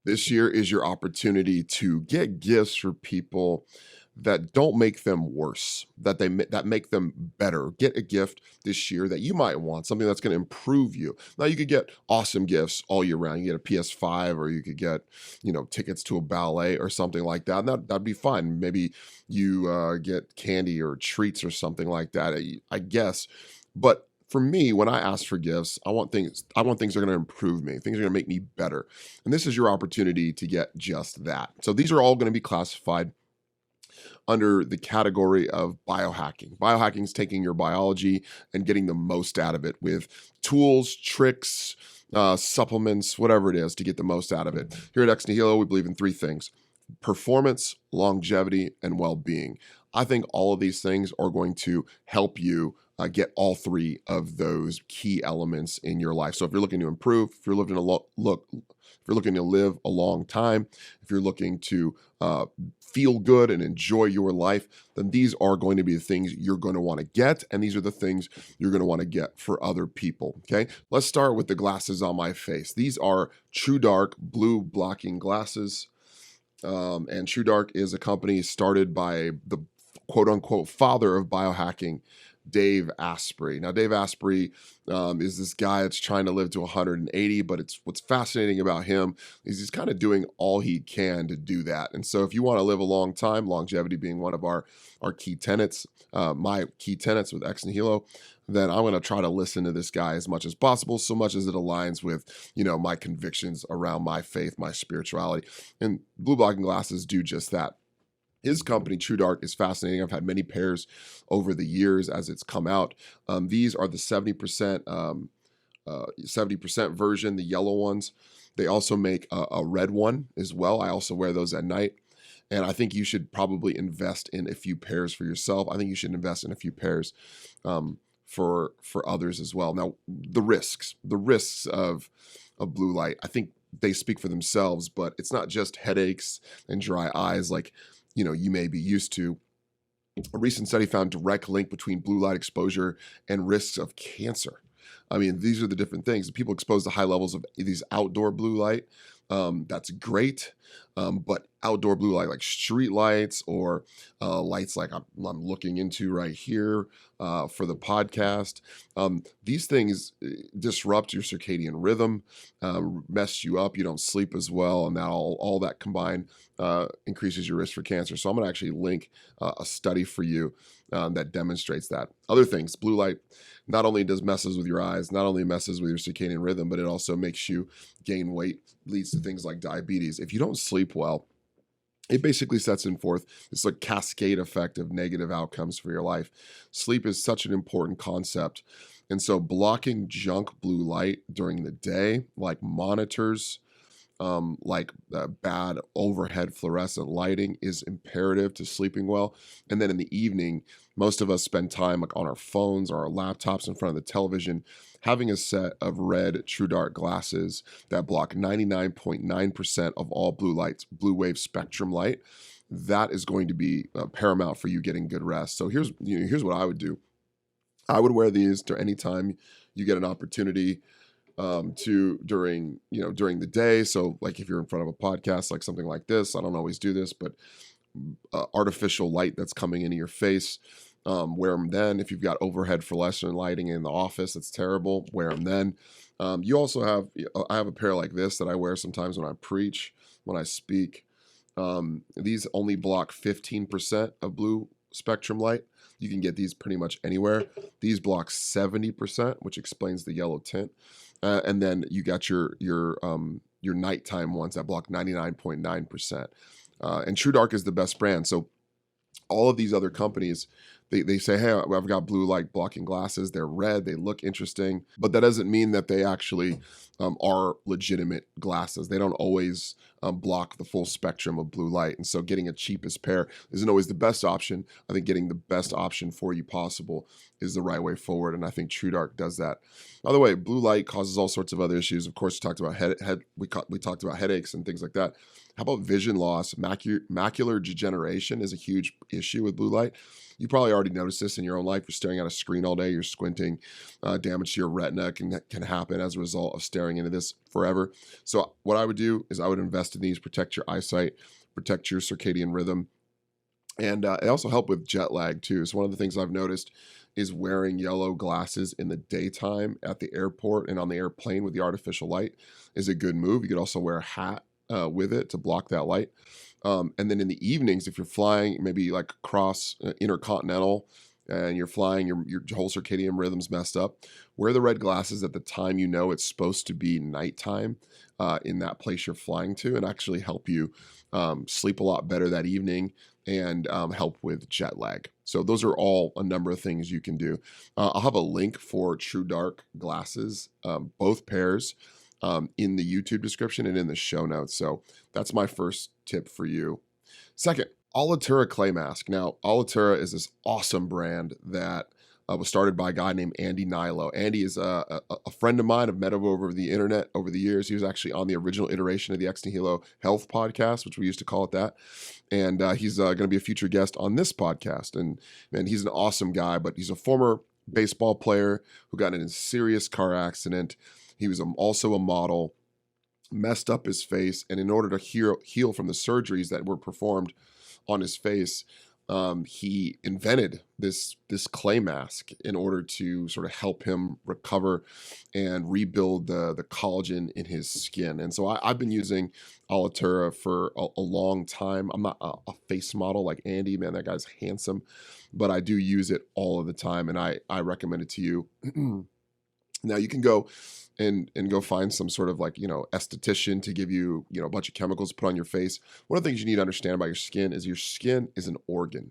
This year is your opportunity to get gifts for people that don't make them worse, that make them better. Get a gift this year that you might want, something that's going to improve you. Now you could get awesome gifts all year round. You get a PS5, or you could get, tickets to a ballet or something like that. And that'd be fine. Maybe you get candy or treats or something like that. I guess, but for me, when I ask for gifts, I want things. I want things that are going to improve me. Things that are going to make me better. And this is your opportunity to get just that. So these are all going to be classified under the category of biohacking. Biohacking is taking your biology and getting the most out of it with tools, tricks, supplements, whatever it is, to get the most out of it. Here at EXNIHILO, we believe in three things: performance, longevity, and well-being. I think all of these things are going to help you get all three of those key elements in your life. So if you're looking to improve, if you're looking to if you're looking to live a long time, if you're looking to feel good and enjoy your life, then these are going to be the things you're going to want to get, and these are the things you're going to want to get for other people. Okay, let's start with the glasses on my face. These are True Dark blue blocking glasses. And True Dark is a company started by the quote unquote father of biohacking, Dave Asprey. Now, Dave Asprey is this guy that's trying to live to 180, but what's fascinating about him is he's kind of doing all he can to do that. And so if you want to live a long time, longevity being one of our key tenets, my key tenets with EXNIHILO, then I'm going to try to listen to this guy as much as possible, so much as it aligns with, my convictions around my faith, my spirituality. And blue blocking glasses do just that. His company, True Dark, is fascinating. I've had many pairs over the years as it's come out. These are the 70% 70% version, the yellow ones. They also make a red one as well. I also wear those at night. And I think you should probably invest in a few pairs for yourself. I think you should invest in a few pairs for others as well. Now, the risks of blue light, I think they speak for themselves, but it's not just headaches and dry eyes like you may be used to. A recent study found direct link between blue light exposure and risks of cancer. I mean, these are the different things. People exposed to high levels of these outdoor blue light, that's great. But outdoor blue light, like street lights or lights like I'm looking into right here for the podcast, these things disrupt your circadian rhythm, mess you up. You don't sleep as well, and that all that combined increases your risk for cancer. So I'm going to actually link a study for you that demonstrates that. Other things, blue light not only does messes with your eyes, not only messes with your circadian rhythm, but it also makes you gain weight, leads to things like diabetes. If you don't sleep well, it basically sets in forth this like cascade effect of negative outcomes for your life. Sleep is such an important concept. And so blocking junk blue light during the day, like monitors, bad overhead fluorescent lighting, is imperative to sleeping well. And then in the evening, most of us spend time like on our phones or our laptops in front of the television. Having a set of red True Dark glasses that block 99.9% of all blue wave spectrum light, that is going to be paramount for you getting good rest. So here's what I would do. I would wear these to any time you get an opportunity during the day. So like if you're in front of a podcast, like something like this, I don't always do this, but artificial light that's coming into your face, wear them then. If you've got overhead fluorescent lighting in the office, that's terrible, wear them then. You also have, I have a pair like this that I wear sometimes when I preach, when I speak. These only block 15% of blue spectrum light. You can get these pretty much anywhere. These block 70%, which explains the yellow tint. And then you got your nighttime ones that block 99.9%. And True Dark is the best brand. So all of these other companies, they say, hey, I've got blue light blocking glasses. They're red. They look interesting. But that doesn't mean that they actually are legitimate glasses. They don't always block the full spectrum of blue light. And so getting a cheapest pair isn't always the best option. I think getting the best option for you possible is the right way forward. And I think True Dark does that. By the way, blue light causes all sorts of other issues. Of course, we talked about we talked about headaches and things like that. How about vision loss? Macular degeneration is a huge issue with blue light. You probably already already noticed this in your own life. You're staring at a screen all day, you're squinting, damage to your retina can happen as a result of staring into this forever. So what I would do is I would invest in these, protect your eyesight, protect your circadian rhythm, and it also help with jet lag too. So one of the things I've noticed is wearing yellow glasses in the daytime at the airport and on the airplane with the artificial light is a good move. You could also wear a hat with it to block that light. And then in the evenings, if you're flying, maybe like across intercontinental and you're flying, your whole circadian rhythm's messed up, wear the red glasses at the time you know it's supposed to be nighttime in that place you're flying to, and actually help you sleep a lot better that evening and help with jet lag. So those are all a number of things you can do. I'll have a link for True Dark glasses, both pairs, in the YouTube description and in the show notes. So that's my first tip for you. Second, Alitura clay mask. Now, Alitura is this awesome brand that was started by a guy named EXNIHILO. Andy is a friend of mine. I've met him over the internet over the years. He was actually on the original iteration of the EXNIHILO Health podcast, which we used to call it that. And he's going to be a future guest on this podcast. And man, he's an awesome guy, but he's a former baseball player who got in a serious car accident. He was also a model, messed up his face, and in order to heal from the surgeries that were performed on his face, he invented this clay mask in order to sort of help him recover and rebuild the collagen in his skin. And so I've been using Alitura for a long time. I'm not a face model like Andy, man, that guy's handsome, but I do use it all of the time, and I recommend it to you. Now you can go and go find some sort of like, esthetician to give you, a bunch of chemicals to put on your face. One of the things you need to understand about your skin is an organ,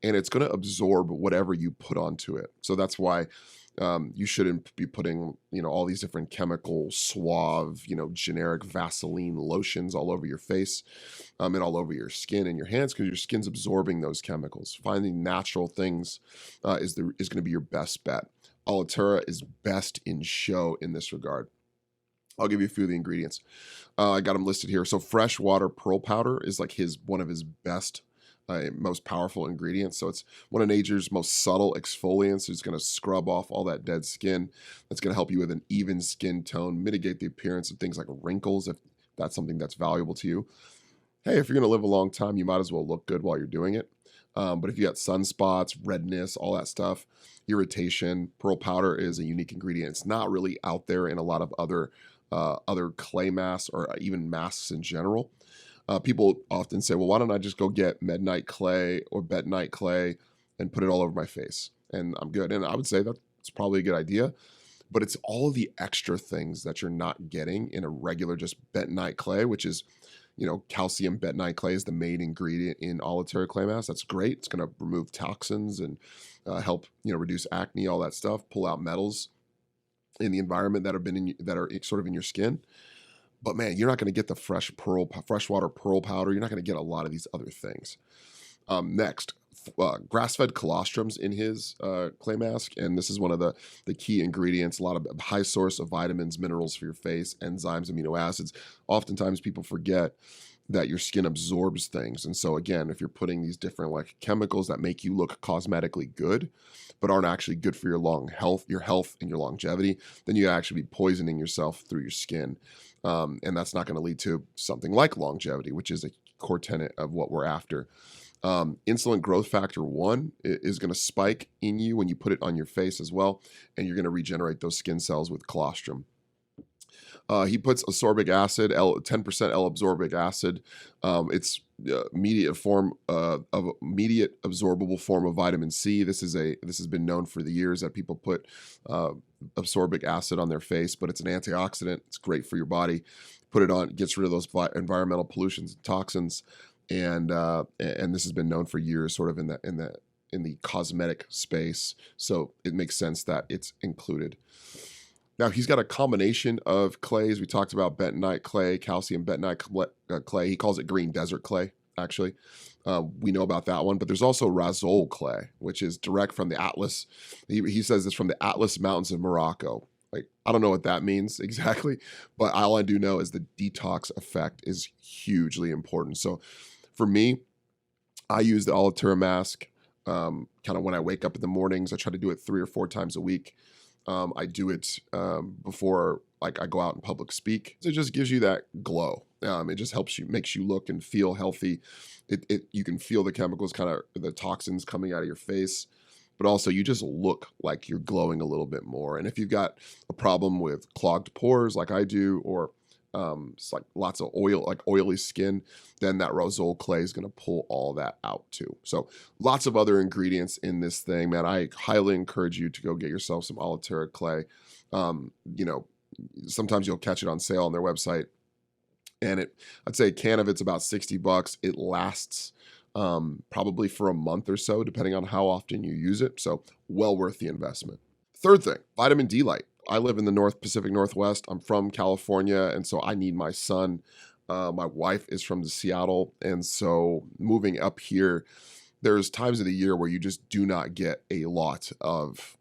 and it's going to absorb whatever you put onto it. So that's why you shouldn't be putting, all these different chemical suave, generic Vaseline lotions all over your face and all over your skin and your hands, because your skin's absorbing those chemicals. Finding natural things is going to be your best bet. Alitura is best in show in this regard. I'll give you a few of the ingredients. I got them listed here. So freshwater pearl powder is like one of his best, most powerful ingredients. So it's one of nature's most subtle exfoliants. It's going to scrub off all that dead skin. That's going to help you with an even skin tone, mitigate the appearance of things like wrinkles, if that's something that's valuable to you. Hey, if you're going to live a long time, you might as well look good while you're doing it. But if you got sunspots, redness, all that stuff, irritation, pearl powder is a unique ingredient. It's not really out there in a lot of other clay masks or even masks in general. People often say, well, why don't I just go get Midnight Clay or Bentonite Clay and put it all over my face and I'm good? And I would say that's probably a good idea, but it's all of the extra things that you're not getting in a regular just Bentonite Clay, which is, calcium bentonite clay is the main ingredient in Alitura clay mask. That's great. It's going to remove toxins and help, reduce acne, all that stuff, pull out metals in the environment that are sort of in your skin. But man, you're not going to get the freshwater pearl powder. You're not going to get a lot of these other things. Next, grass-fed colostrums in his clay mask, and this is one of the key ingredients. A lot of high source of vitamins, minerals for your face, enzymes, amino acids. Oftentimes people forget that your skin absorbs things, and so again, if you're putting these different like chemicals that make you look cosmetically good but aren't actually good for your health and your longevity, then you actually be poisoning yourself through your skin, and that's not going to lead to something like longevity, which is a core tenet of what we're after. Insulin growth factor 1 is going to spike in you when you put it on your face as well, and you're going to regenerate those skin cells with colostrum. He puts ascorbic acid, 10% L-ascorbic acid. It's immediate absorbable form of vitamin C. This has been known for the years that people put ascorbic acid on their face, but it's an antioxidant. It's great for your body. Put it on, gets rid of those environmental pollutions and toxins. And this has been known for years, sort of in the cosmetic space. So it makes sense that it's included. Now he's got a combination of clays. We talked about bentonite clay, calcium bentonite clay. He calls it green desert clay, actually. We know about that one, but there's also Razol clay, which is direct from the Atlas. He says it's from the Atlas Mountains of Morocco. Like, I don't know what that means exactly, but all I do know is the detox effect is hugely important. So for me, I use the Alitura mask kind of when I wake up in the mornings. I try to do it 3 or 4 times a week. I do it before like I go out and public speak. So it just gives you that glow. It just helps you, makes you look and feel healthy. You can feel the chemicals, kind of the toxins coming out of your face, but also you just look like you're glowing a little bit more. And if you've got a problem with clogged pores like I do, or it's like lots of oil, like oily skin, then that rosol clay is going to pull all that out too. So lots of other ingredients in this thing, man. I highly encourage you to go get yourself some alloteric clay. You know, sometimes you'll catch it on sale on their website, and I'd say a can of it's about $60. It lasts probably for a month or so, depending on how often you use it. So well worth the investment. Third thing, vitamin D light. I live in the Pacific Northwest. I'm from California, and so I need my sun. My wife is from Seattle, and so moving up here, there's times of the year where you just do not get a lot of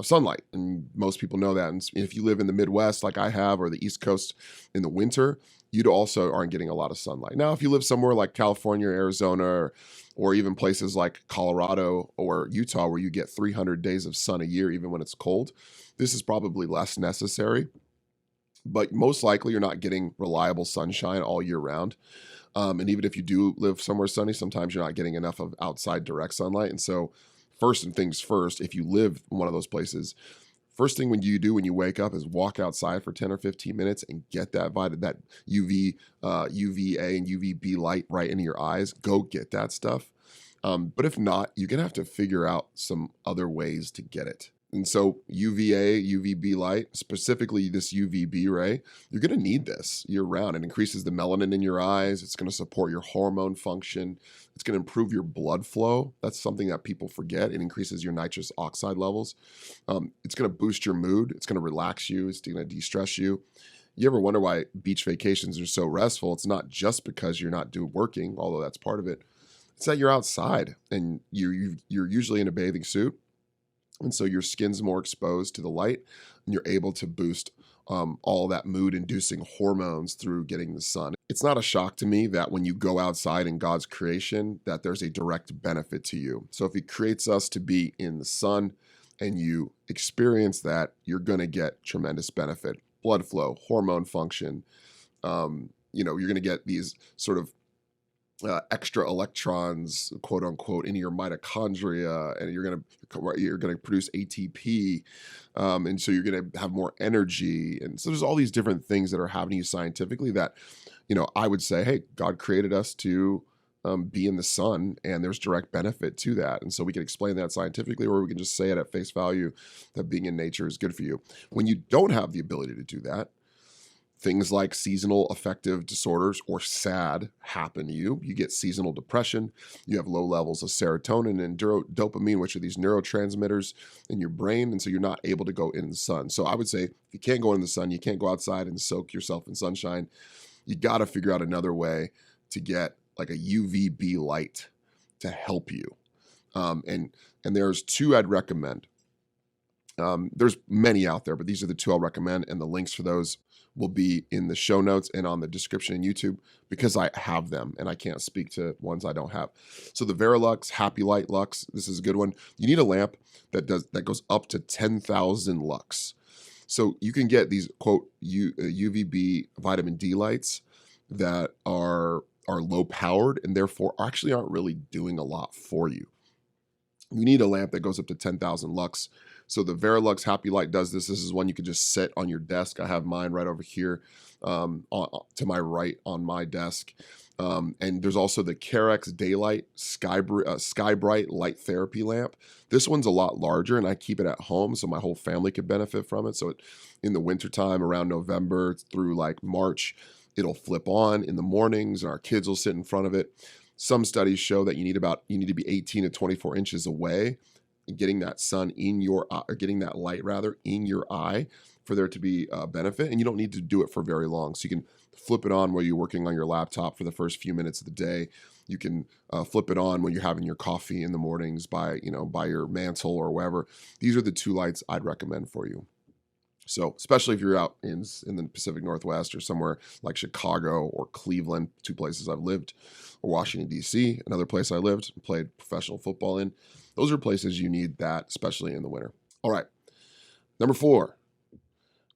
sunlight, and most people know that. And if you live in the Midwest, like I have, or the East Coast in the winter, you also aren't getting a lot of sunlight. Now, if you live somewhere like California, or Arizona, or even places like Colorado or Utah, where you get 300 days of sun a year, even when it's cold, this is probably less necessary. But most likely, you're not getting reliable sunshine all year round. And even if you do live somewhere sunny, sometimes you're not getting enough of outside direct sunlight. And so first and things first, if you live in one of those places, first thing when you wake up is walk outside for 10 or 15 minutes and get that UVA and UVB light right into your eyes. Go get that stuff. But if not, you're going to have to figure out some other ways to get it. And so UVA, UVB light, specifically this UVB ray, you're going to need this year round. It increases the melanin in your eyes. It's going to support your hormone function. It's going to improve your blood flow. That's something that people forget. It increases your nitrous oxide levels. It's going to boost your mood. It's going to relax you. It's going to de-stress you. You ever wonder why beach vacations are so restful? It's not just because you're not working, although that's part of it. It's that you're outside and you're usually in a bathing suit. And so your skin's more exposed to the light, and you're able to boost all that mood-inducing hormones through getting the sun. It's not a shock to me that when you go outside in God's creation, that there's a direct benefit to you. So if He creates us to be in the sun and you experience that, you're going to get tremendous benefit. Blood flow, hormone function. You're going to get these sort of extra electrons, quote unquote, into your mitochondria, and you're gonna produce ATP, and so you're gonna have more energy. And so there's all these different things that are happening to you scientifically that, I would say, hey, God created us to be in the sun, and there's direct benefit to that. And so we can explain that scientifically, or we can just say it at face value that being in nature is good for you. When you don't have the ability to do that, things like seasonal affective disorders, or SAD, happen to you. You get seasonal depression. You have low levels of serotonin and dopamine, which are these neurotransmitters in your brain. And so you're not able to go in the sun. So I would say if you can't go in the sun, you can't go outside and soak yourself in sunshine, you got to figure out another way to get like a UVB light to help you. And there's two I'd recommend. There's many out there, but these are the two I'll recommend. And the links for those will be in the show notes and on the description in YouTube, because I have them and I can't speak to ones I don't have. So the Verilux Happy Light Lux, this is a good one. You need a lamp that goes up to 10,000 lux. So you can get these quote UVB vitamin D lights that are low powered and therefore actually aren't really doing a lot for you. You need a lamp that goes up to 10,000 lux. So the Verilux Happy Light does this. This is one you could just set on your desk. I have mine right over here to my right on my desk. And there's also the Carex Daylight Sky Bright Light Therapy Lamp. This one's a lot larger, and I keep it at home so my whole family could benefit from it. So in the wintertime, around November through like March, it'll flip on in the mornings, and our kids will sit in front of it. Some studies show that you need to be 18 to 24 inches away, getting that sun in your eye, or getting that light rather in your eye, for there to be a benefit. And you don't need to do it for very long. So you can flip it on while you're working on your laptop for the first few minutes of the day. You can flip it on when you're having your coffee in the mornings by your mantle or wherever. These are the two lights I'd recommend for you. So especially if you're out in the Pacific Northwest or somewhere like Chicago or Cleveland, two places I've lived, or Washington, D.C., another place I lived and played professional football in, those are places you need that, especially in the winter. All right. Number 4.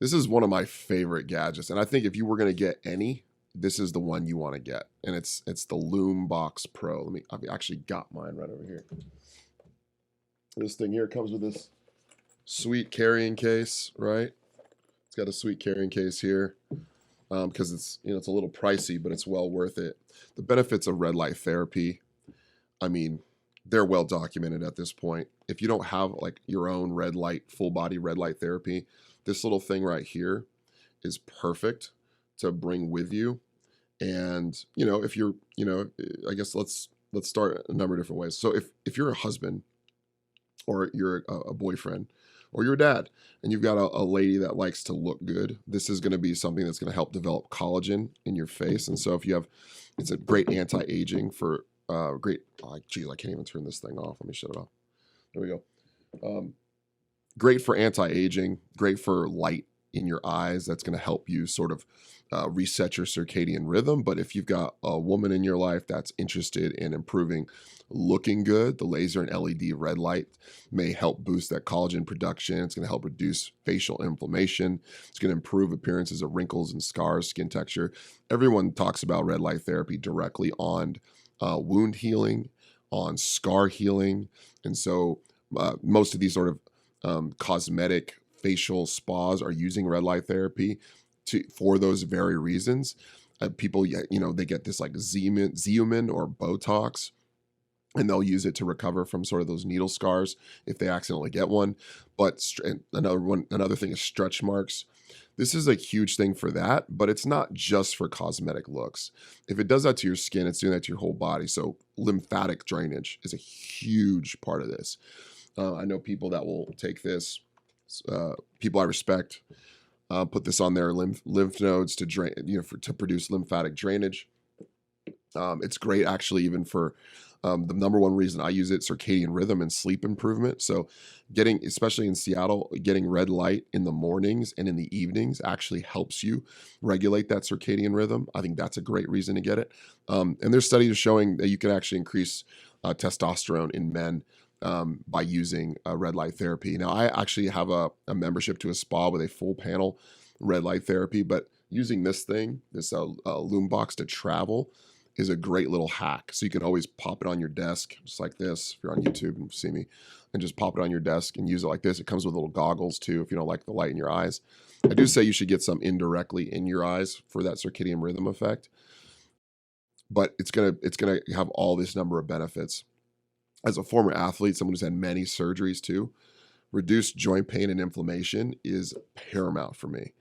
This is one of my favorite gadgets. And I think if you were going to get any, this is the one you want to get. And it's the Loom Box Pro. I've actually got mine right over here. This thing here comes with this sweet carrying case, right? It's got a sweet carrying case here because it's a little pricey, but it's well worth it. The benefits of red light therapy, I mean, they're well documented at this point. If you don't have like your own full body red light therapy, this little thing right here is perfect to bring with you. And if you're, I guess let's start a number of different ways. So if you're a husband or you're a boyfriend or you're a dad and you've got a lady that likes to look good, this is going to be something that's going to help develop collagen in your face. And so it's a great anti-aging for great. Oh, geez, I can't even turn this thing off. Let me shut it off. There we go. Great for anti-aging, great for light in your eyes. That's going to help you sort of reset your circadian rhythm. But if you've got a woman in your life that's interested in improving looking good, the laser and LED red light may help boost that collagen production. It's going to help reduce facial inflammation. It's going to improve appearances of wrinkles and scars, skin texture. Everyone talks about red light therapy directly on wound healing, on scar healing. And so most of these sort of cosmetic facial spas are using red light therapy for those very reasons. People, they get this like Xeomin or Botox, and they'll use it to recover from sort of those needle scars if they accidentally get one. But another thing is stretch marks. This is a huge thing for that, but it's not just for cosmetic looks. If it does that to your skin, it's doing that to your whole body. So lymphatic drainage is a huge part of this. I know people that will take this, people I respect, put this on their lymph nodes to drain, to produce lymphatic drainage. It's great actually, even for the number one reason I use it, circadian rhythm and sleep improvement. So especially in Seattle, getting red light in the mornings and in the evenings actually helps you regulate that circadian rhythm. I think that's a great reason to get it. And there's studies showing that you can actually increase testosterone in men by using red light therapy. Now, I actually have a membership to a spa with a full panel red light therapy, but using this thing, this Loom Box to travel, is a great little hack. So you can always pop it on your desk, just like this. If you're on YouTube and see me, and just pop it on your desk and use it like this. It comes with little goggles too, if you don't like the light in your eyes. I do say you should get some indirectly in your eyes for that circadian rhythm effect, but it's gonna have all this number of benefits. As a former athlete, someone who's had many surgeries too, reduced joint pain and inflammation is paramount for me.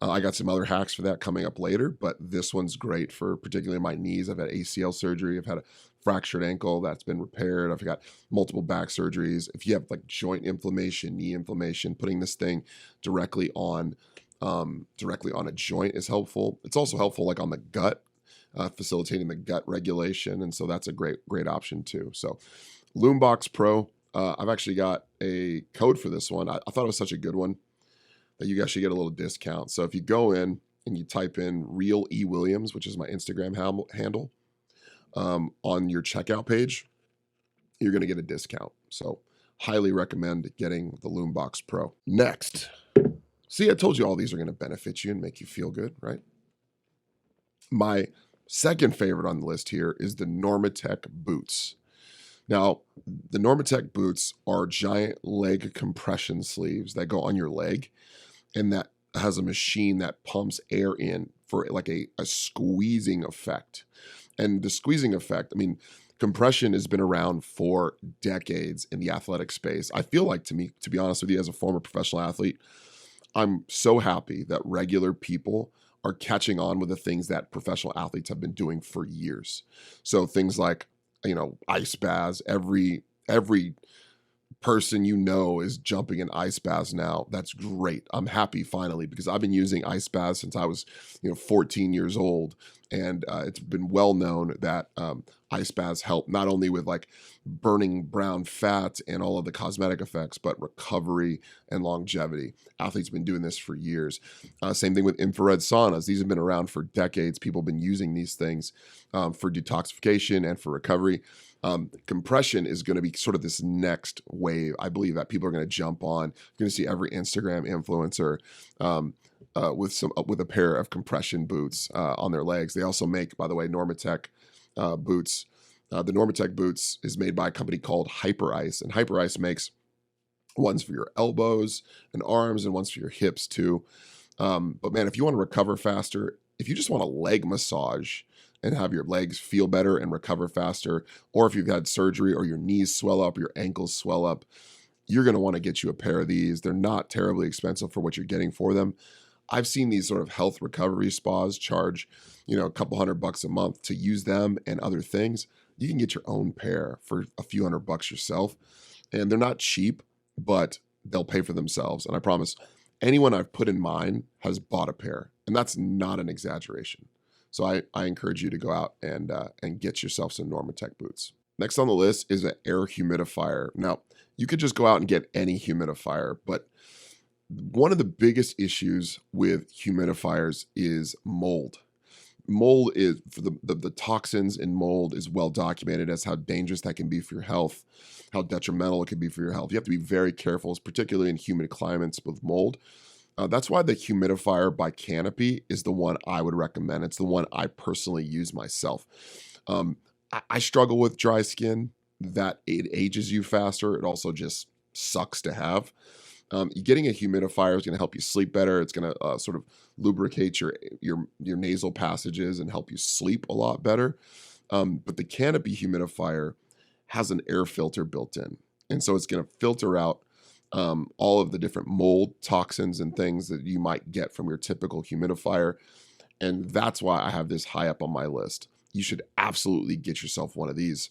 I got some other hacks for that coming up later, but this one's great for particularly my knees. I've had ACL surgery. I've had a fractured ankle that's been repaired. I've got multiple back surgeries. If you have like joint inflammation, knee inflammation, putting this thing directly on a joint is helpful. It's also helpful like on the gut, facilitating the gut regulation. And so that's a great option too. So Loombox Pro, I've actually got a code for this one. I thought it was such a good one that you guys should get a little discount. So if you go in and you type in Real E Williams, which is my Instagram handle, on your checkout page, you're going to get a discount. So highly recommend getting the Loombox Pro. Next, see, I told you all these are going to benefit you and make you feel good, right? My second favorite on the list here is the Normatec boots. Now, the Normatec boots are giant leg compression sleeves that go on your leg, and that has a machine that pumps air in for like a squeezing effect. And the squeezing effect, I mean, compression has been around for decades in the athletic space. I feel like, to be honest with you, as a former professional athlete, I'm so happy that regular people are catching on with the things that professional athletes have been doing for years. So things like, ice baths. Every person is jumping in ice baths now. That's great. I'm happy finally, because I've been using ice baths since I was 14 years old, And it's been well known that ice baths help not only with like burning brown fat and all of the cosmetic effects, but recovery and longevity. Athletes have been doing this for years. Same thing with infrared saunas. These have been around for decades. People have been using these things for detoxification and for recovery. Compression is going to be sort of this next wave. I believe that people are going to jump on. You're going to see every Instagram influencer with a pair of compression boots on their legs. They also make, by the way, Normatec boots. The Normatec boots is made by a company called Hyper Ice, and Hyper Ice makes ones for your elbows and arms and ones for your hips too. But man, if you want to recover faster, if you just want a leg massage and have your legs feel better and recover faster, or if you've had surgery or your knees swell up, your ankles swell up, you're going to want to get you a pair of these. They're not terribly expensive for what you're getting for them. I've seen these sort of health recovery spas charge, a couple $100 a month to use them and other things. You can get your own pair for a few $100 yourself. And they're not cheap, but they'll pay for themselves. And I promise anyone I've put in mine has bought a pair. And that's not an exaggeration. So I encourage you to go out and get yourself some Normatec boots. Next on the list is an air humidifier. Now, you could just go out and get any humidifier, but one of the biggest issues with humidifiers is mold. Mold is, for the toxins in mold is well documented as how dangerous that can be for your health, how detrimental it can be for your health. You have to be very careful, particularly in humid climates with mold. That's why the humidifier by Canopy is the one I would recommend. It's the one I personally use myself. I struggle with dry skin, that it ages you faster. It also just sucks to have. Getting a humidifier is going to help you sleep better. It's going to sort of lubricate your nasal passages and help you sleep a lot better. But the Canopy humidifier has an air filter built in. And so it's going to filter out all of the different mold toxins and things that you might get from your typical humidifier. And that's why I have this high up on my list. You should absolutely get yourself one of these.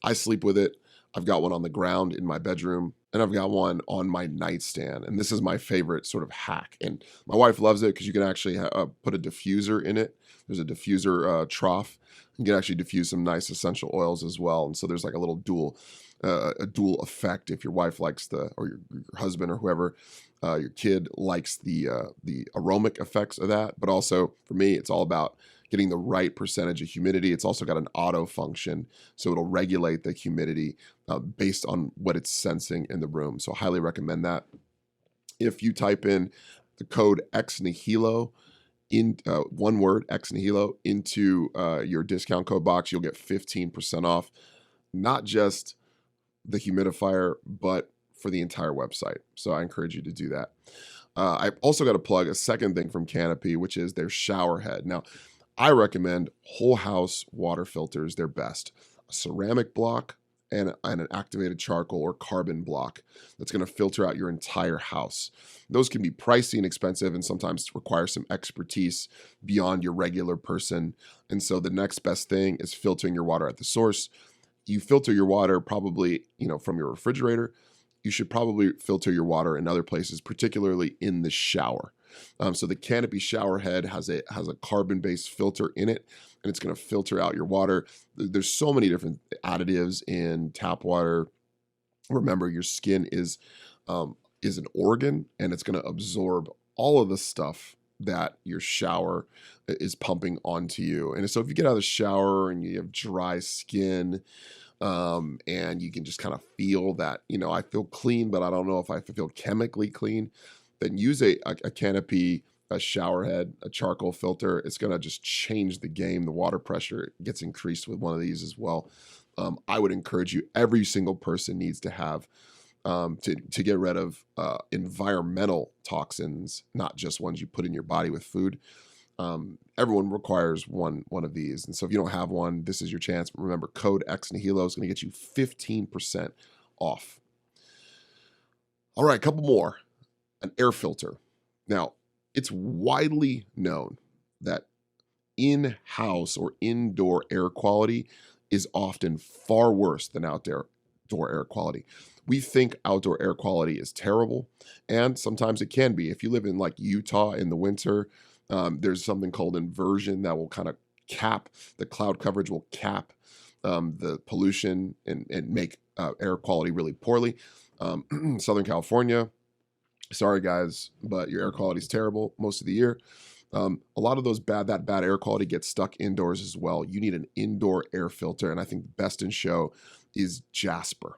I sleep with it. I've got one on the ground in my bedroom, and I've got one on my nightstand. And this is my favorite sort of hack. And my wife loves it because you can actually put a diffuser in it. There's a diffuser trough. You can actually diffuse some nice essential oils as well. And so there's like a little dual effect if your wife likes or your husband or whoever, your kid likes the aromatic effects of that. But also for me, it's all about getting the right percentage of humidity. It's also got an auto function, so it'll regulate the humidity based on what it's sensing in the room. So I highly recommend that. If you type in the code EXNIHILO, in one word, EXNIHILO, into your discount code box, you'll get 15% off, not just the humidifier, but for the entire website. So I encourage you to do that. I've also got to plug a second thing from Canopy, which is their shower head. Now, I recommend whole house water filters. They're best. A ceramic block and an activated charcoal or carbon block that's going to filter out your entire house. Those can be pricey and expensive and sometimes require some expertise beyond your regular person. And so the next best thing is filtering your water at the source. You filter your water probably, from your refrigerator. You should probably filter your water in other places, particularly in the shower. So the Canopy shower head has a carbon-based filter in it, and it's going to filter out your water. There's so many different additives in tap water. Remember, your skin is an organ, and it's going to absorb all of the stuff that your shower is pumping onto you. And so if you get out of the shower and you have dry skin, and you can just kind of feel that, I feel clean, but I don't know if I feel chemically clean, then use a Canopy, a shower head, a charcoal filter. It's going to just change the game. The water pressure gets increased with one of these as well. I would encourage you, every single person needs to have to get rid of environmental toxins, not just ones you put in your body with food. Everyone requires one of these. And so if you don't have one, this is your chance. Remember, code EXNIHILO is going to get you 15% off. All right, a couple more. An air filter. Now, it's widely known that in-house or indoor air quality is often far worse than outdoor air quality. We think outdoor air quality is terrible, and sometimes it can be. If you live in like Utah in the winter, There's something called inversion that will kind of cap the cloud coverage, will cap the pollution and make air quality really poorly. Southern California, sorry guys, but your air quality is terrible most of the year. A lot of that bad air quality gets stuck indoors as well. You need an indoor air filter, and I think the best in show is Jasper.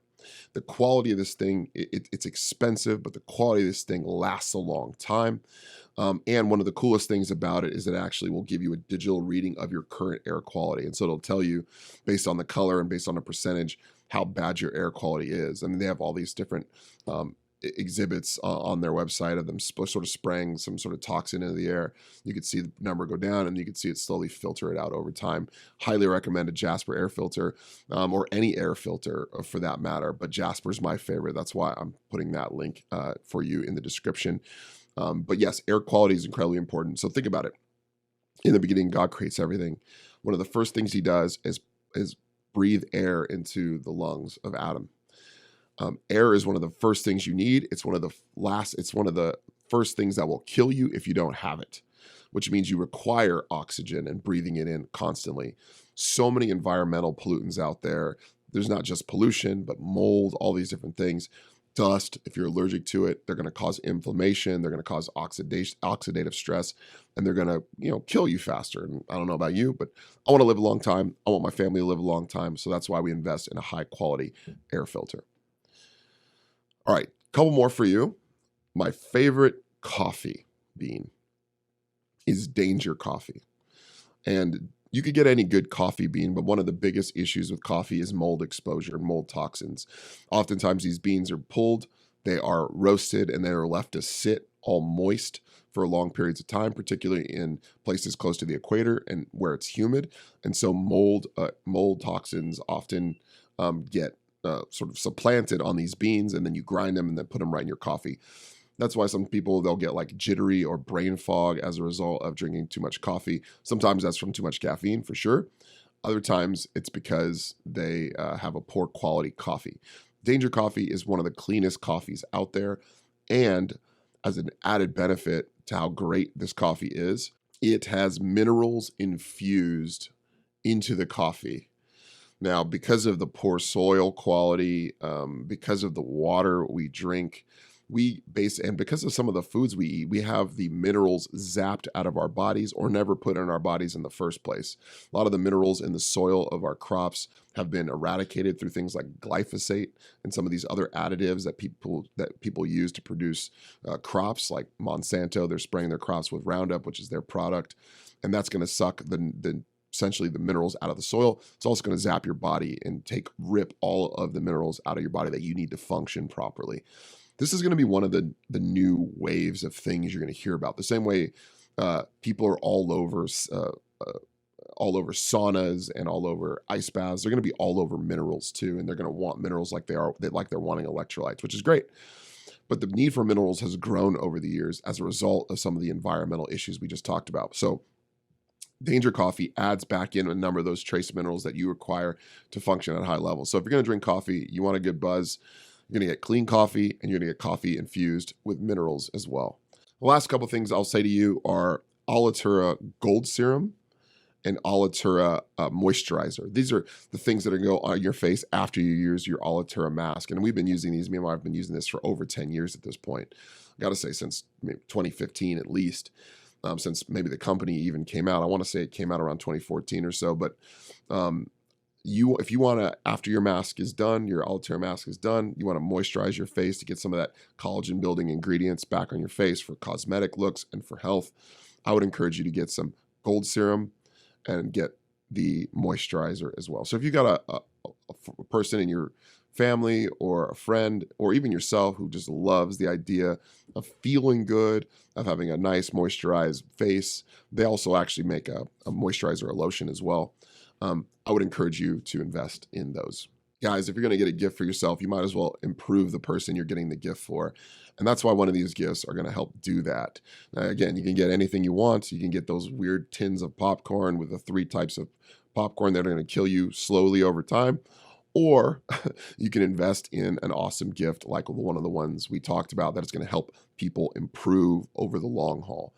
The quality of this thing, it's expensive, but the quality of this thing lasts a long time. And one of the coolest things about it is it actually will give you a digital reading of your current air quality. And so it'll tell you based on the color and based on the percentage how bad your air quality is. I mean, they have all these different exhibits on their website of them sort of spraying some sort of toxin into the air. You could see the number go down and you could see it slowly filter it out over time. Highly recommend a Jasper air filter, or any air filter for that matter, but Jasper's my favorite. That's why I'm putting that link for you in the description. But yes, air quality is incredibly important. So think about it. In the beginning, God creates everything. One of the first things he does is breathe air into the lungs of Adam. Air is one of the first things you need. It's one of the first things that will kill you if you don't have it, which means you require oxygen and breathing it in constantly. So many environmental pollutants out there. There's not just pollution, but mold, all these different things. Dust, if you're allergic to it, they're going to cause inflammation. They're going to cause oxidative stress, and they're going to, kill you faster. And I don't know about you, but I want to live a long time. I want my family to live a long time. So that's why we invest in a high quality air filter. All right, couple more for you. My favorite coffee bean is Danger Coffee. And you could get any good coffee bean, but one of the biggest issues with coffee is mold exposure and mold toxins. Oftentimes these beans are pulled, they are roasted, and they are left to sit all moist for long periods of time, particularly in places close to the equator and where it's humid. And so mold toxins often get sort of supplanted on these beans, and then you grind them and then put them right in your coffee. That's why some people, they'll get like jittery or brain fog as a result of drinking too much coffee. Sometimes that's from too much caffeine for sure. Other times it's because they have a poor quality coffee. Danger Coffee is one of the cleanest coffees out there. And as an added benefit to how great this coffee is, it has minerals infused into the coffee. Now, because of the poor soil quality, because of the water we drink, and because of some of the foods we eat, we have the minerals zapped out of our bodies or never put in our bodies in the first place. A lot of the minerals in the soil of our crops have been eradicated through things like glyphosate and some of these other additives that people use to produce crops, like Monsanto. They're spraying their crops with Roundup, which is their product, and that's going to suck essentially the minerals out of the soil. It's also going to zap your body and rip all of the minerals out of your body that you need to function properly. This is going to be one of the new waves of things you're going to hear about. The same way people are all over saunas and all over ice baths. They're going to be all over minerals too, and they're going to want minerals like they're wanting electrolytes, which is great. But the need for minerals has grown over the years as a result of some of the environmental issues we just talked about. So Danger Coffee adds back in a number of those trace minerals that you require to function at high levels. So if you're going to drink coffee, you want a good buzz, you're going to get clean coffee, and you're going to get coffee infused with minerals as well. The last couple of things I'll say to you are Alitura Gold Serum and Alitura Moisturizer. These are the things that are going to go on your face after you use your Alitura mask. And we've been using these. Me and my wife have been using this for over 10 years at this point. I got to say, since maybe 2015 at least. Since maybe the company even came out. I want to say it came out around 2014 or so. But if you want to, after your mask is done, your Alitura mask is done, you want to moisturize your face to get some of that collagen building ingredients back on your face for cosmetic looks and for health, I would encourage you to get some gold serum and get the moisturizer as well. So if you got a person in your family or a friend or even yourself who just loves the idea of feeling good, of having a nice moisturized face, they also actually make a moisturizer, a lotion as well. I would encourage you to invest in those. Guys, if you're going to get a gift for yourself, you might as well improve the person you're getting the gift for. And that's why one of these gifts are going to help do that. Now, again, you can get anything you want. You can get those weird tins of popcorn with the 3 types of popcorn that are going to kill you slowly over time. Or you can invest in an awesome gift like one of the ones we talked about that is going to help people improve over the long haul.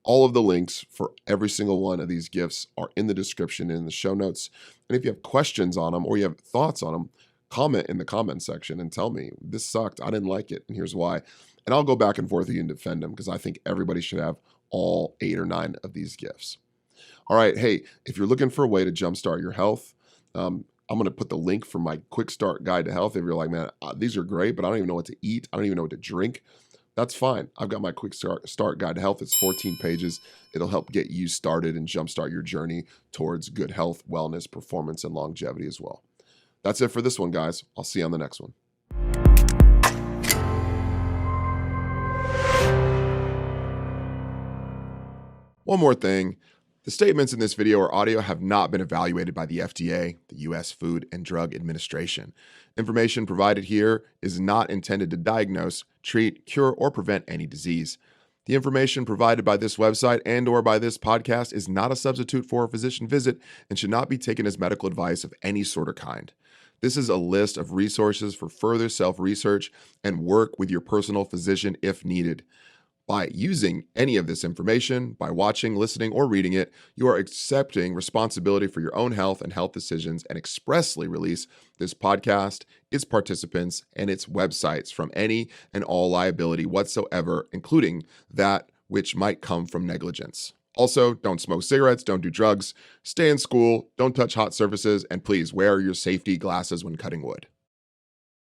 All of the links for every single one of these gifts are in the description and in the show notes. And if you have questions on them or you have thoughts on them, comment in the comment section and tell me, this sucked, I didn't like it, and here's why. And I'll go back and forth with you and defend them because I think everybody should have all 8 or 9 of these gifts. All right, hey, if you're looking for a way to jumpstart your health, I'm going to put the link for my quick start guide to health. If you're like, man, these are great, but I don't even know what to eat, I don't even know what to drink, that's fine. I've got my quick start guide to health. It's 14 pages. It'll help get you started and jumpstart your journey towards good health, wellness, performance, and longevity as well. That's it for this one, guys. I'll see you on the next one. One more thing. The statements in this video or audio have not been evaluated by the FDA, the U.S. Food and Drug Administration. Information provided here is not intended to diagnose, treat, cure, or prevent any disease. The information provided by this website and or by this podcast is not a substitute for a physician visit and should not be taken as medical advice of any sort or kind. This is a list of resources for further self-research and work with your personal physician if needed. By using any of this information, by watching, listening, or reading it, you are accepting responsibility for your own health and health decisions and expressly release this podcast, its participants, and its websites from any and all liability whatsoever, including that which might come from negligence. Also, don't smoke cigarettes, don't do drugs, stay in school, don't touch hot surfaces, and please wear your safety glasses when cutting wood.